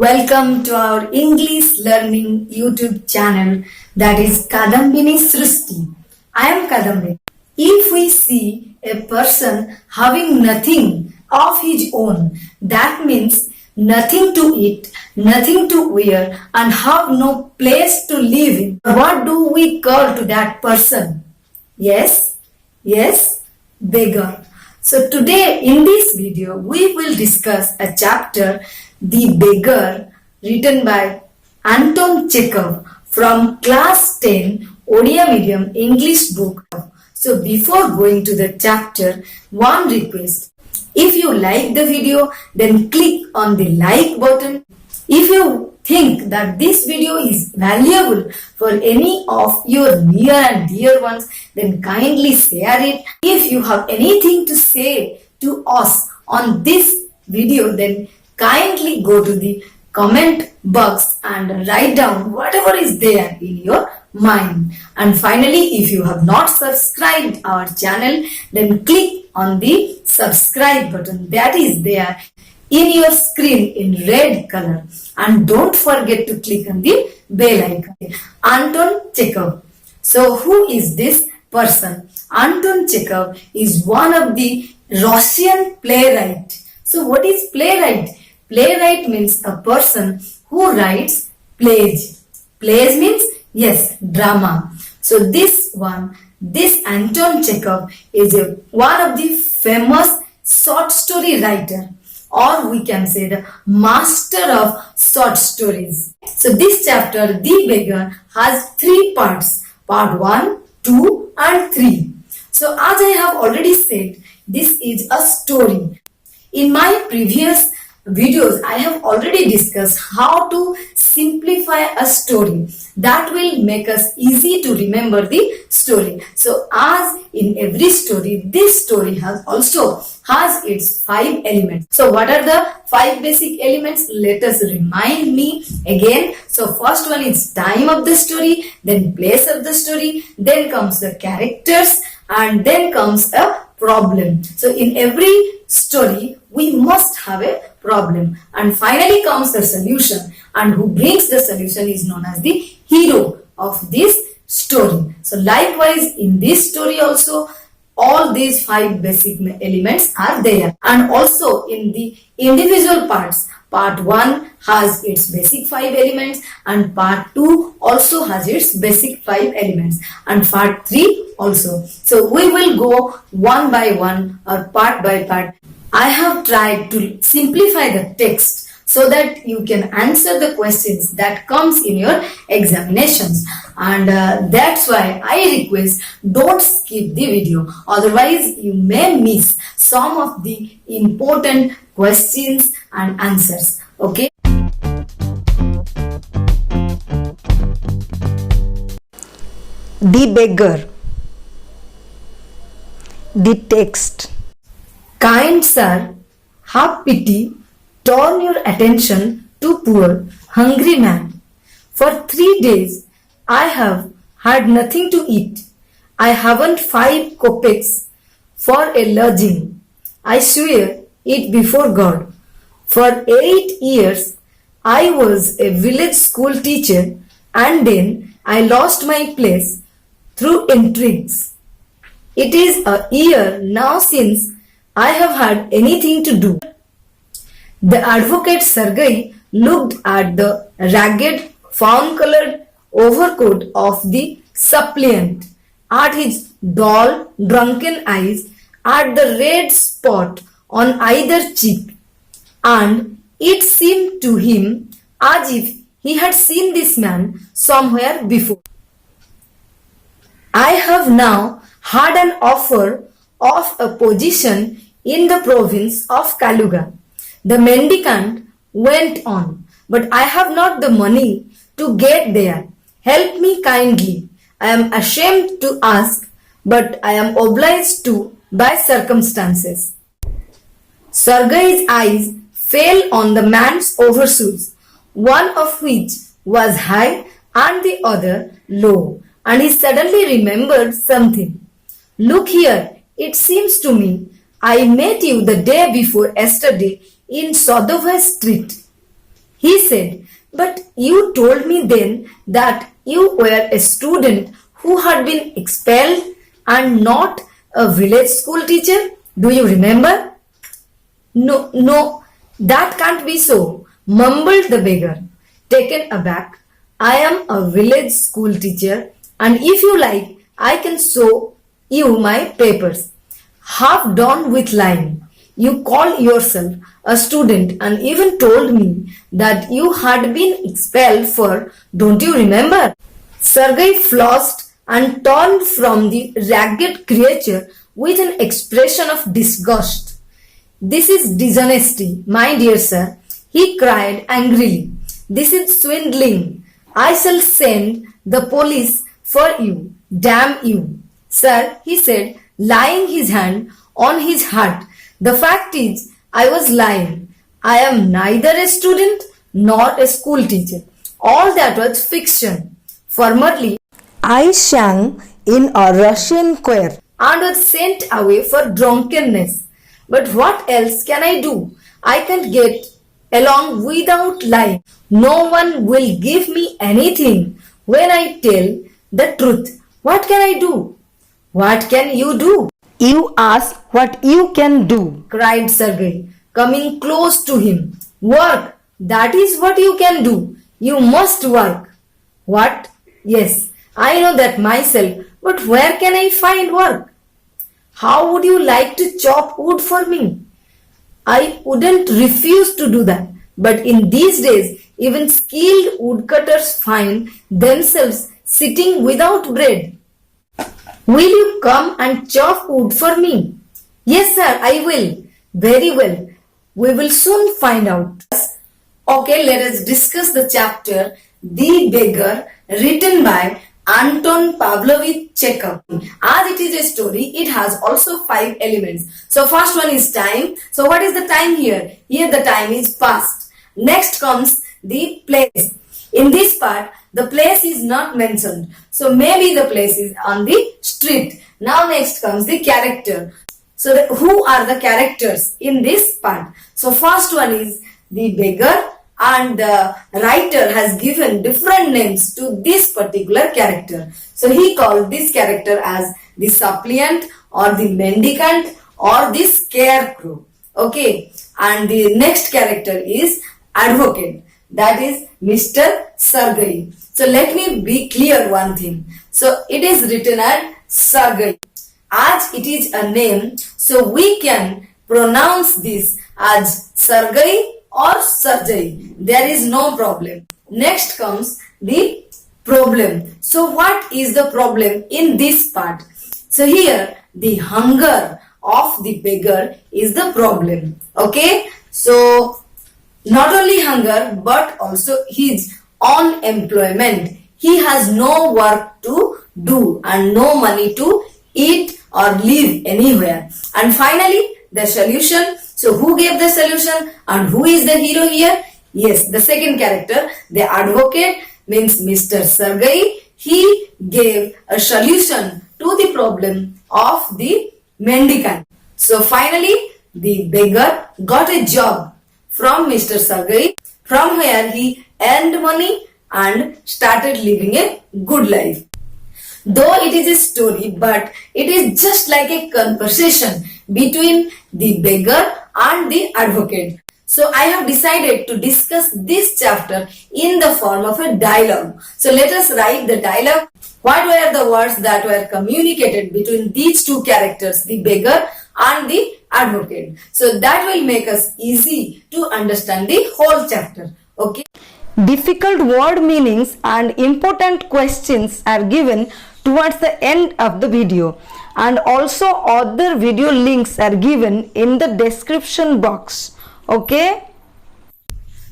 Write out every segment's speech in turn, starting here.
Welcome to our English learning YouTube channel, that is Kadambini Srishti. I am Kadambini. If we see a person having nothing of his own, that means nothing to eat, nothing to wear, and have no place to live in, what do we call to that person? Yes, beggar. So today in this video we will discuss a chapter, The Beggar, written by Anton Chekhov from class 10 Odia medium English book. So before going to the chapter, one request. If you like the video, then click on the like button. If you think that this video is valuable for any of your near and dear ones, then kindly share it. If you have anything to say to us on this video, then kindly go to the comment box and write down whatever is there in your mind. And finally, if you have not subscribed our channel, then click on the subscribe button that is there in your screen in red color, and don't forget to click on the bell icon. Anton Chekhov. So who is this person? Anton Chekhov is one of the Russian playwright. So what is playwright? Playwright means a person who writes plays. Plays means yes, drama. So this Anton Chekhov is one of the famous short story writer, or we can say the master of short stories. So this chapter, The Beggar, has 3 parts. Part 1, 2 and 3. So as I have already said, this is a story. In my previous videos, I have already discussed how to simplify a story that will make us easy to remember the story. So as in every story, this story also has its 5 elements. So what are the 5 basic elements? Let us remind me again. So first one is time of the story, then place of the story, then comes the characters, and then comes a problem. So in every story, we must have a problem, and finally comes the solution, and who brings the solution is known as the hero of this story. So likewise in this story also, all these 5 basic elements are there. And also in the individual parts, part 1 has its basic 5 elements, and part 2 also has its basic 5 elements, and part 3 also. So we will go one by one or part by part. I have tried to simplify the text so that you can answer the questions that comes in your examinations, and that's why I request don't skip the video, otherwise you may miss some of the important questions and answers. Okay. The Beggar. The text. Kind sir, have pity, turn your attention to poor, hungry man. For 3 days I have had nothing to eat. I haven't 5 kopecks for a lodging. I swear it before God. For 8 years I was a village school teacher, and then I lost my place through intrigues. It is a year now since I have had anything to do. The advocate Sergei looked at the ragged, fawn-colored overcoat of the suppliant, at his dull, drunken eyes, at the red spot on either cheek, and it seemed to him as if he had seen this man somewhere before. I have now had an offer of a position in the province of Kaluga. The mendicant went on, but I have not the money to get there. Help me kindly. I am ashamed to ask, but I am obliged to by circumstances. Sergei's eyes fell on the man's overshoes, one of which was high and the other low, and he suddenly remembered something. Look here, it seems to me I met you the day before yesterday in Sadova Street. He said, "But you told me then that you were a student who had been expelled and not a village school teacher. Do you remember?" No, that can't be so, mumbled the beggar, taken aback. "I am a village school teacher, and if you like, I can show you my papers." Half done with lying, "You call yourself a student and even told me that you had been expelled for, don't you remember?" Sergei flushed and turned from the ragged creature with an expression of disgust. "This is dishonesty, my dear sir," he cried angrily. "This is swindling. I shall send the police for you. Damn you." "Sir," he said, laying his hand on his heart, "the fact is, I was lying. I am neither a student nor a school teacher. All that was fiction. Formerly, I sang in a Russian choir. and was sent away for drunkenness. But what else can I do? I can't get along without lying. No one will give me anything when I tell the truth. What can I do?" "What can you do?" You ask what you can do. cried Sergei, coming close to him. "Work, that is what you can do. You must work." "What? Yes, I know that myself, but where can I find work?" "How would you like to chop wood for me?" "I wouldn't refuse to do that, but in these days, even skilled woodcutters find themselves sitting without bread." "Will you come and chop wood for me?" "Yes, sir, I will." "Very well. We will soon find out." Okay, let us discuss the chapter The Beggar, written by Anton Pavlovich Chekhov. As it is a story, it has also 5 elements. So first one is time. So what is the time here? Here the time is past. Next comes the place. In this part, the place is not mentioned. So maybe the place is on the street. Now next comes the character. So who are the characters in this part? So first one is the beggar, and the writer has given different names to this particular character. So he called this character as the suppliant or the mendicant or the scarecrow. Okay, and the next character is advocate, that is Mr. Sergei. So let me be clear one thing. So it is written as Sergei. As it is a name, so we can pronounce this as Sergei or Sergei. There is no problem. Next comes the problem. So what is the problem in this part? So here the hunger of the beggar is the problem. Okay, so not only hunger but also his unemployment. He has no work to do and no money to eat or live anywhere. And finally the solution. So who gave the solution and who is the hero here? Yes, the second character, the advocate, means Mr. Sergei. He gave a solution to the problem of the mendicant. So finally the beggar got a job from Mr. Sergei, from where he earned money and started living a good life. Though it is a story, but it is just like a conversation between the beggar and the advocate. So I have decided to discuss this chapter in the form of a dialogue. So let us write the dialogue. What were the words that were communicated between these two characters, the beggar and the advocate? So that will make us easy to understand the whole chapter. Okay. Difficult word meanings and important questions are given towards the end of the video, and also other video links are given in the description box. Okay.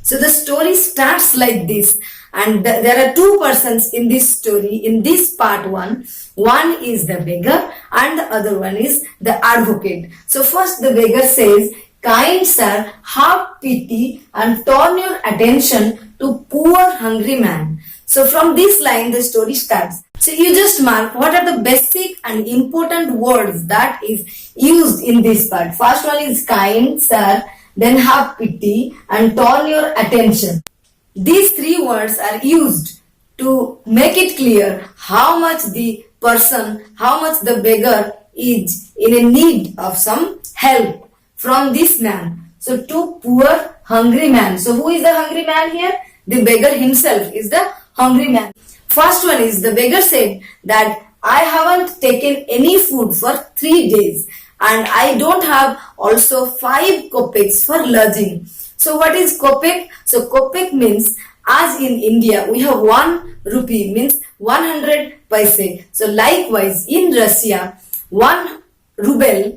So the story starts like this, and there are two persons in this story, in this part one. One is the beggar and the other one is the advocate. So first the beggar says, "Kind sir, have pity and turn your attention to poor hungry man." So from this line the story starts. So you just mark what are the basic and important words that is used in this part. First one is kind sir, then have pity and turn your attention. These three words are used to make it clear how much the person, how much the beggar is in a need of some help from this man. So two poor hungry man. So who is the hungry man here? The beggar himself is the hungry man. First one is the beggar said that I haven't taken any food for 3 days and I don't have also 5 kopecks for lodging. So what is kopek? So kopek means, as in India we have 1 rupee means 100 paise. So likewise in Russia 1 ruble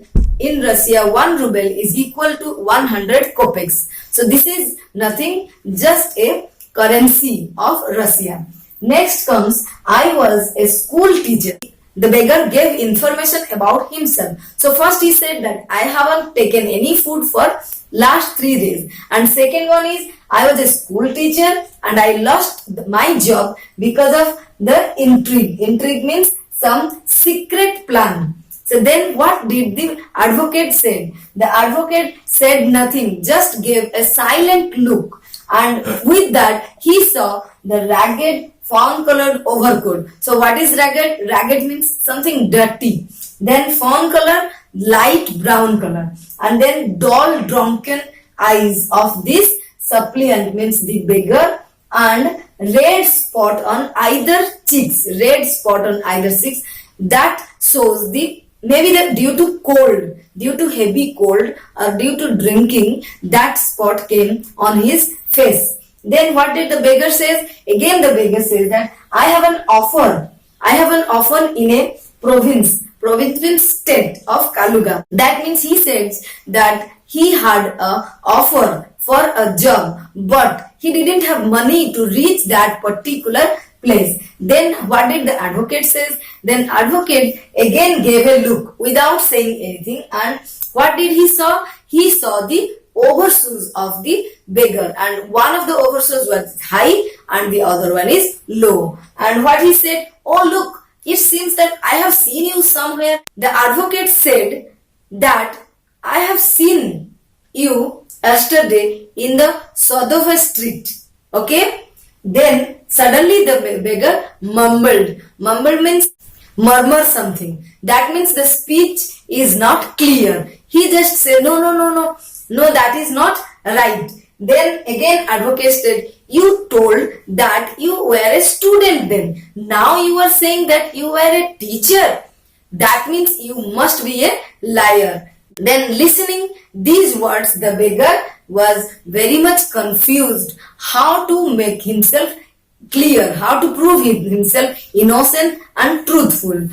is equal to 100 kopecks. So this is nothing, just a currency of Russia. Next comes, I was a school teacher. The beggar gave information about himself. So first he said that I haven't taken any food for last 3 days. And second one is, I was a school teacher and I lost my job because of the intrigue. Intrigue means some secret plan. So then what did the advocate say? The advocate said nothing, just gave a silent look. And with that, he saw the ragged fawn colored overcoat. So what is ragged? Ragged means something dirty. Then fawn color, light brown color. And then dull drunken eyes of this suppliant means the beggar, and red spot on either cheeks. Red spot on either cheeks. That shows the maybe that due to cold, due to heavy cold or due to drinking, that spot came on his face. Then what did the beggar say? Again the beggar says that I have an offer in a province means state of Kaluga. That means he says that he had a offer for a job, but he didn't have money to reach that particular place. Then what did the advocate say? Then advocate again gave a look without saying anything, and what did he saw? He saw the overshoes of the beggar, and one of the overshoes was high and the other one is low. And what he said? Oh look, it seems that I have seen you somewhere. The advocate said that I have seen you yesterday in the Sadova street. Okay? Then suddenly the beggar mumbled. Mumbled means murmur something. That means the speech is not clear. He just said, no, that is not right. Then again advocate said, you told that you were a student then. Now you are saying that you were a teacher. That means you must be a liar. Then listening these words, the beggar was very much confused how to make himself clear, how to prove himself innocent and truthful.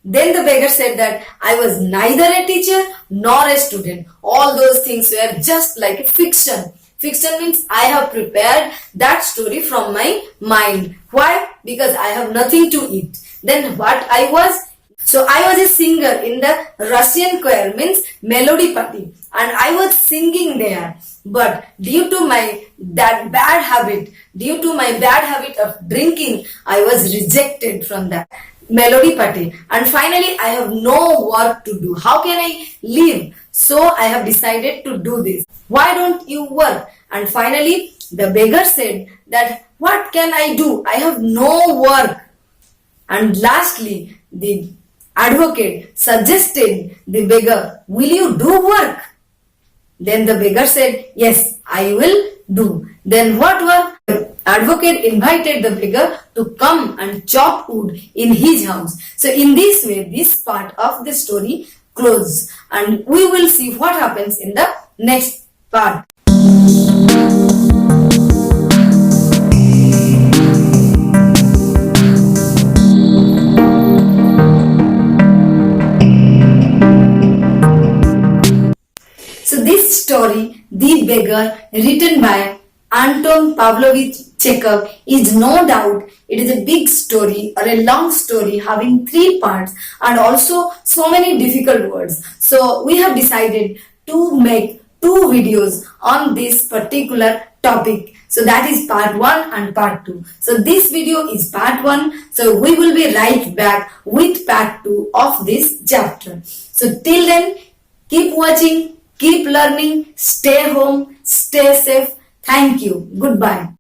Then the beggar said that I was neither a teacher nor a student. All those things were just like a fiction. Fiction means I have prepared that story from my mind. Why? Because I have nothing to eat. Then what I was? So I was a singer in the Russian choir, means melody party, and I was singing there. But due to my bad habit of drinking, I was rejected from that melody party. And finally, I have no work to do. How can I live? So I have decided to do this. Why don't you work? And finally, the beggar said that what can I do? I have no work. And lastly, the advocate suggested the beggar, will you do work? Then the beggar said, yes, I will do. Then what work? The advocate invited the beggar to come and chop wood in his house. So in this way, this part of the story closes, and we will see what happens in the next part. So this story, The Beggar, written by Anton Pavlovich Chekhov, is no doubt it is a big story or a long story having 3 parts and also so many difficult words. So we have decided to make 2 videos on this particular topic. So that is part 1 and part 2. So this video is part 1. So we will be right back with part 2 of this chapter. So till then, keep watching, keep learning, stay home, stay safe. Thank you. Goodbye.